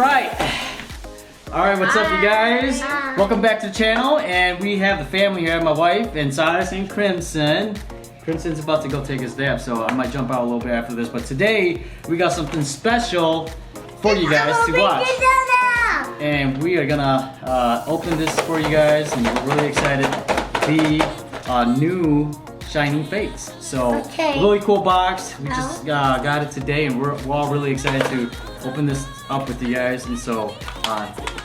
Alright, what's up you guys? Welcome back to the channel, and we have the family here, my wife and Silas and Crimson. Crimson's about to go take his nap, so I might jump out a little bit after this, but today we got something special for you guys to watch. And we are gonna open this for you guys, and we're really excited. The new Shining Fates. So, really cool box. We just got it today, and we're all really excited to open this up with you guys. And so,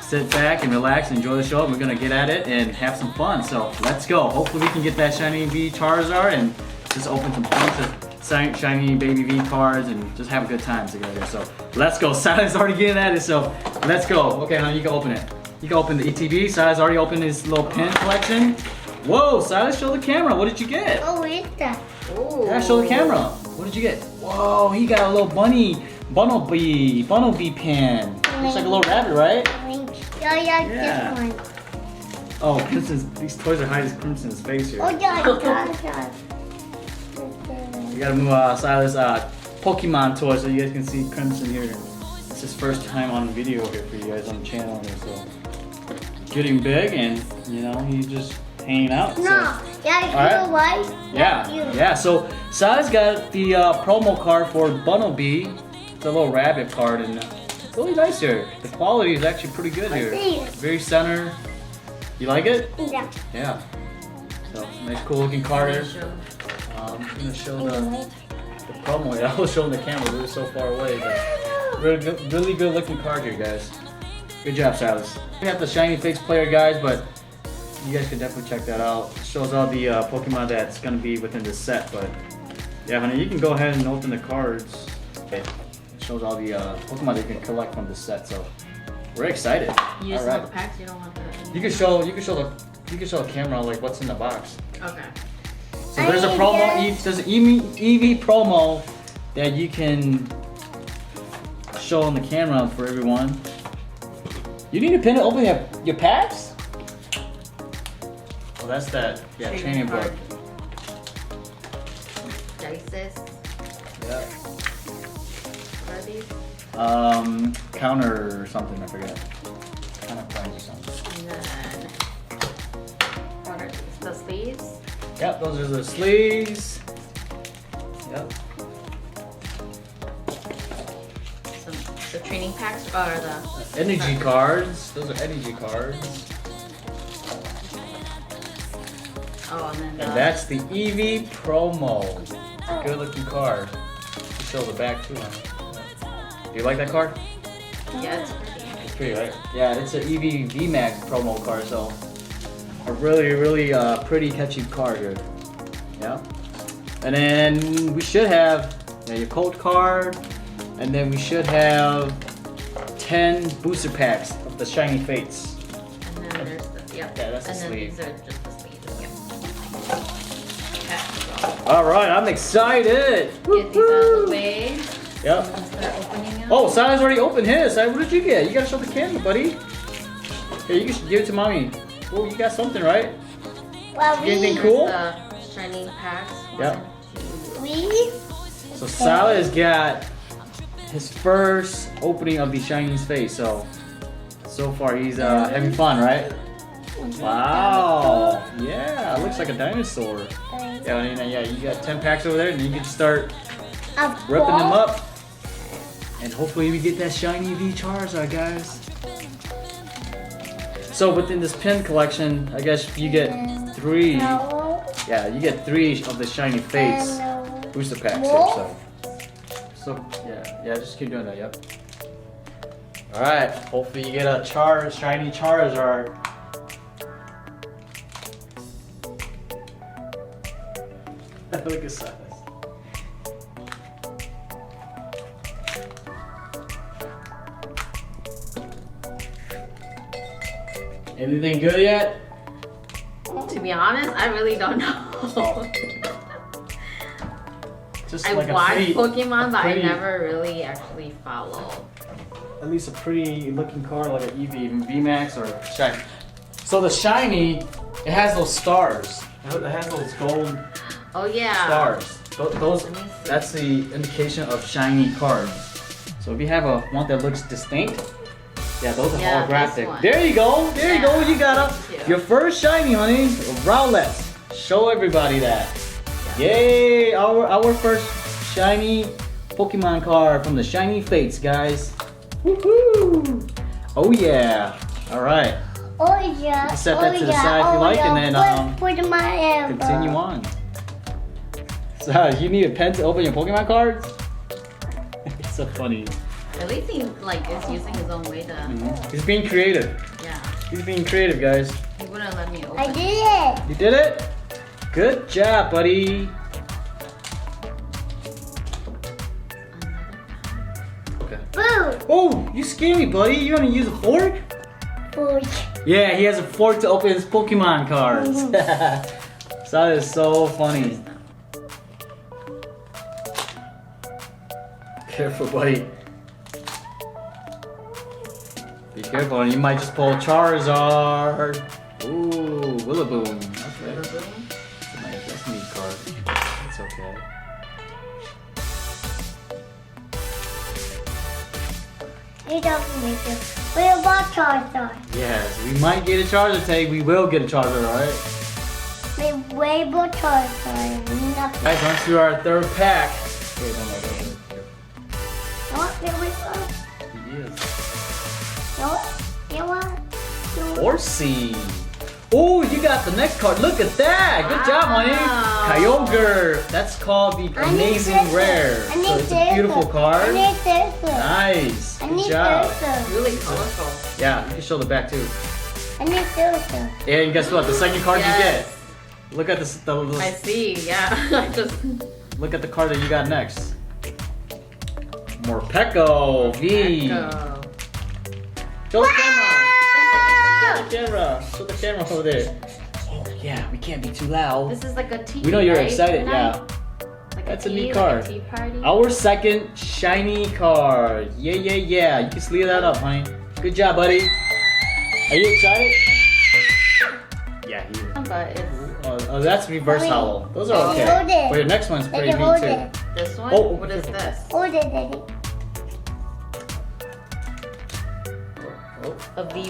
sit back and relax, and enjoy the show. We're gonna get at it and have some fun. So, let's go. Hopefully, we can get that Shiny V Charizard and just open some bunch of Shiny Baby V cards and just have a good time together. So, let's go. Silas is already getting at it, so let's go. Okay, honey, you can open it. You can open the ETB. Silas already opened his little pin collection. Whoa, Silas, show the camera. What did you get? Oh, what is that? Ooh. Yeah, show the camera. What did you get? Whoa, he got a little Bunnelby pin. Looks like a little rabbit, right? Yeah. This one. Oh, these toys are hiding Crimson's face here. Oh, yeah. We gotta move Silas' Pokemon toy so you guys can see Crimson here. It's his first time on video here for you guys on the channel here, so getting big, and you know, he's just hanging out. No, so. yeah, you know why? Yeah. So Silas got the promo card for Bunnelby, the little rabbit card, and it's really nice here. The quality is actually pretty good here. Very center. You like it? Yeah. Yeah. So nice, cool looking card here. I'm gonna show the promo. I was showing the camera. We were so far away, but really good looking card here, guys. Good job, Silas. We have the Shiny Fates player, guys, but you guys can definitely check that out. It shows all the Pokemon that's gonna be within this set, but yeah, honey, you can go ahead and open the cards. Okay. It shows all the Pokemon that you can collect from this set, so we're excited. You just want the packs. You don't want the. You can show the camera like what's in the box. Okay. So there's a promo. There's an Eevee promo that you can show on the camera for everyone. You need a pin to open your packs? Oh, that's that. Yeah, training book. Dices. Yeah. What are these? Counter or something. I forget. Counter coins or something. And then what are these? The sleeves. Yep, those are the sleeves. Yep. The training packs are the energy cards. Those are energy cards. Oh, and then And that's the Eevee promo. It's a good looking card. You show the back too, huh? Do you like that card? Yeah, it's pretty. It's pretty, right? Yeah, it's an Eevee VMAX promo card, so a really pretty catchy card here. Yeah. And then we should have your code card, and then we should have 10 booster packs of the Shiny Fates. And then there's the Yeah, that's the sleeve. And then these are just the sleeves. Yep. Okay, so Alright, I'm excited! get these out of the way. Yep. Start opening them. Oh, Silas already opened his. What did you get? You gotta show the camera, buddy. Here, you can give it to mommy. Oh, you got something, right? Well, Anything cool? The Shining packs. Yep. 1, 2. So Silas got his first opening of the Shining Face. So far he's having fun, right? Wow. Yeah, it looks like a dinosaur. Yeah, you got 10 packs over there, and you can start ripping them up. And hopefully we get that Shiny V Charizard, guys. So within this pin collection, I guess you get 3. Yeah, you get 3 of the Shiny Fates booster packs here. So yeah, just keep doing that. Yep. All right. Hopefully you get a Shiny Charizard. Look at Silas. Anything good yet? To be honest, I really don't know. Just I like watch a Pokemon, but I never really actually follow. At least a pretty looking card like an Eevee, VMAX, or Shiny. So the Shiny, it has those stars. It has those gold stars. That's the indication of shiny cards. So if you have one that looks distinct, Yeah, those are Yeah, this holographic. one. There you go. There you go. Yeah, You got thank you. your first shiny, honey. Rowlet. Show everybody that. Yay! Our first shiny Pokemon card from the Shiny Fates, guys. Woohoo! Oh yeah! All right. Oh yeah. Set that to the side if you like, and then put my elbow. continue on. So you need a pen to open your Pokemon cards? It's so funny. At least he like is using his own way to. He's being creative. Yeah. He's being creative, guys. He wouldn't let me open. I did it. You did it? Good job, buddy. Okay. Boo. Oh, you scared me, buddy. You gonna use a fork? Boy. Yeah, he has a fork to open his Pokemon cards. So that is so funny. Careful, buddy. Be careful, and you might just pull Charizard. Ooh, Willaboom. Okay. That's a neat card. That's okay. You don't need to. We're about Charizard. Yes, we might get a Charizard tag. We will get a Charizard, alright? We're way about Charizard. Nothing. Guys, once through our third pack. Wait, no, What? Here we go. He is. You want? Horsey. Oh, you got the next card. Look at that. Good job, honey. Wow. KYOGRE. That's called the I need Amazing this one. Rare. I So need it's a this beautiful one. card. I need this one. Nice. I Good need job. this one. Really colorful. Yeah, you can show the back too. I need this one. And guess what? The second card Yes. you get. Look at this. I see. Yeah. I just. Look at the card that you got next. Morpeko V. Echo. Show the camera. Show the camera. Show the camera over there. Oh yeah, we can't be too loud. This is like a tea. We know you're right? excited, Tonight? yeah. Like That's a tea, neat like card. tea party. Our second shiny card. Yeah, yeah, yeah. You can sleeve that up, honey. Good job, buddy. Are you excited? Yeah, he is. But it's Oh, that's reverse Wait. hollow. Those are Let me okay. hold it. But your next one's Let pretty me neat hold too. it. this one. Oh, What is this? Hold it, Daddy. Oh. A V.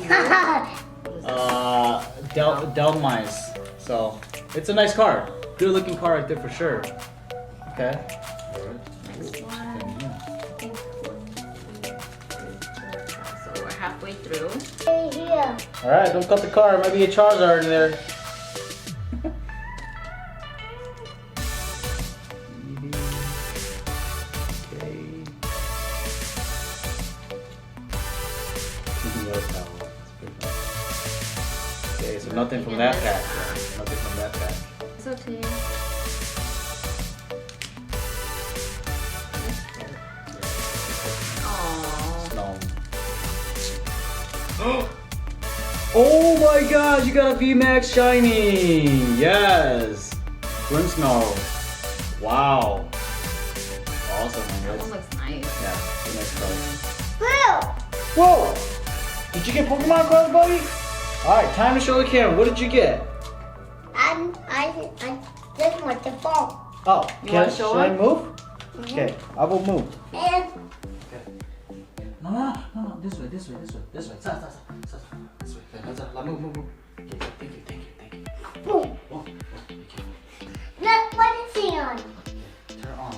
DHELMISE. So it's a nice card. Good looking card right there for sure. Okay. Next one. So we're halfway through. Hey, here. All right, don't cut the card. Might be a Charizard in there. Okay, so nothing from that pack. Nothing from that pack. It's okay. Aww. No. Oh my gosh, you got a VMAX shiny! Yes! GRIMMSNARL. Wow. Awesome, That man. one looks nice. Yeah, it's a nice card. Boo. Whoa! Did you get Pokemon cards, buddy? Alright, time to show the camera. What did you get? I just want the phone. Oh, You wanna show should I it? move? Okay, I will move. And No, this way. This way. This way. Move. Okay, thank you. boom. Oh, thank you. Look, what is he on? Turn on.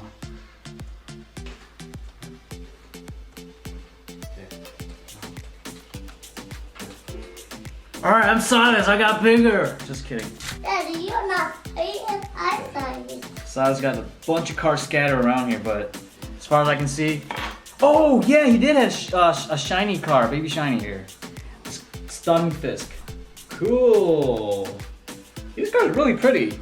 Alright, I'm Silas. I got bigger. Just kidding. Daddy, you're not. I signed. Silas got a bunch of cards scattered around here, but as far as I can see. Oh, yeah, he did have a shiny card, baby shiny here. Stunfisk. Cool. These cards are really pretty.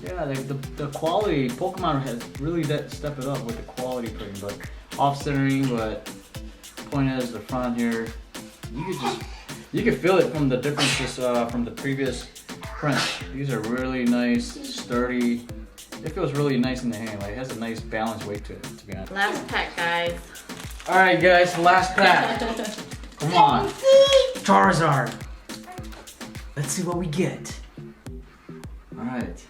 Yeah, the quality, Pokemon has really stepped it up with the quality printing, but off-centering, but point is the front here. You could feel it from the differences from the previous print. These are really nice, sturdy. It feels really nice in the hand. Like it has a nice balanced weight to it, to be honest. Last pack, guys. All right, guys, last pack. Come on, Charizard. Let's see what we get. All right.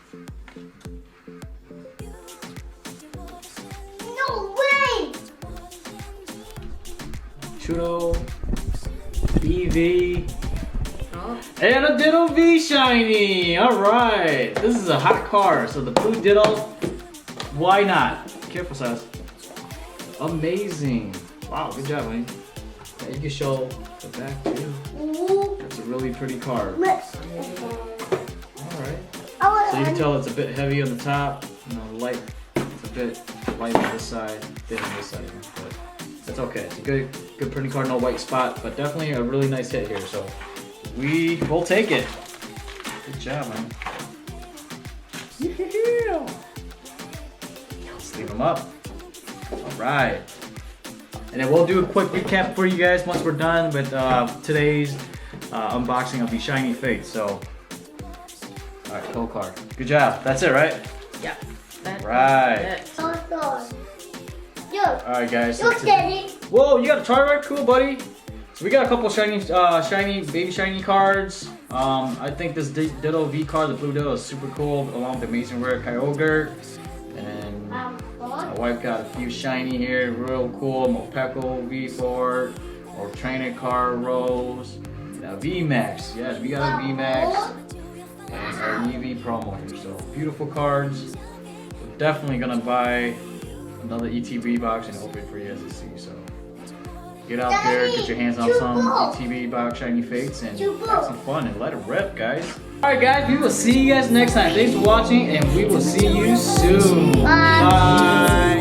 No way! Ditto, Eevee, Oh, and a Ditto V shiny. All right, this is a hot card. So the blue Ditto, why not? Careful, size. Amazing. Wow, good job, honey. Yeah, you can show the back too. It's a really pretty card. All right. So you can tell it's a bit heavy on the top. You know, light. It's a bit light on this side, thin on this side. But that's okay. It's a good printing card. No white spot, but definitely a really nice hit here. So we will take it. Good job, man. Yeah. Let's leave them up. All right. And then we'll do a quick recap for you guys once we're done with today's unboxing of the shiny fate. So, all right, gold card. Good job. That's it, right? yeah. That Right. is it. All All right, guys. So Look, Daddy. whoa, you got a Charizard? Cool, buddy. So we got a couple shiny, baby shiny cards. I think this Ditto V card, the blue Ditto, is super cool, along with the amazing rare KYOGRE. And my wife got a few shiny here, real cool. Mopeco V4 or trainer card Rose. Now VMAX, yes, we got a VMAX and our Eevee promo here. So beautiful cards. We're definitely gonna buy another ETB box and open it for you guys to see. So get out there, get your hands on some ETB box shiny fates and have some fun and let it rip, guys. Alright guys, we will see you guys next time. Thanks for watching and we will see you soon. Bye. Bye.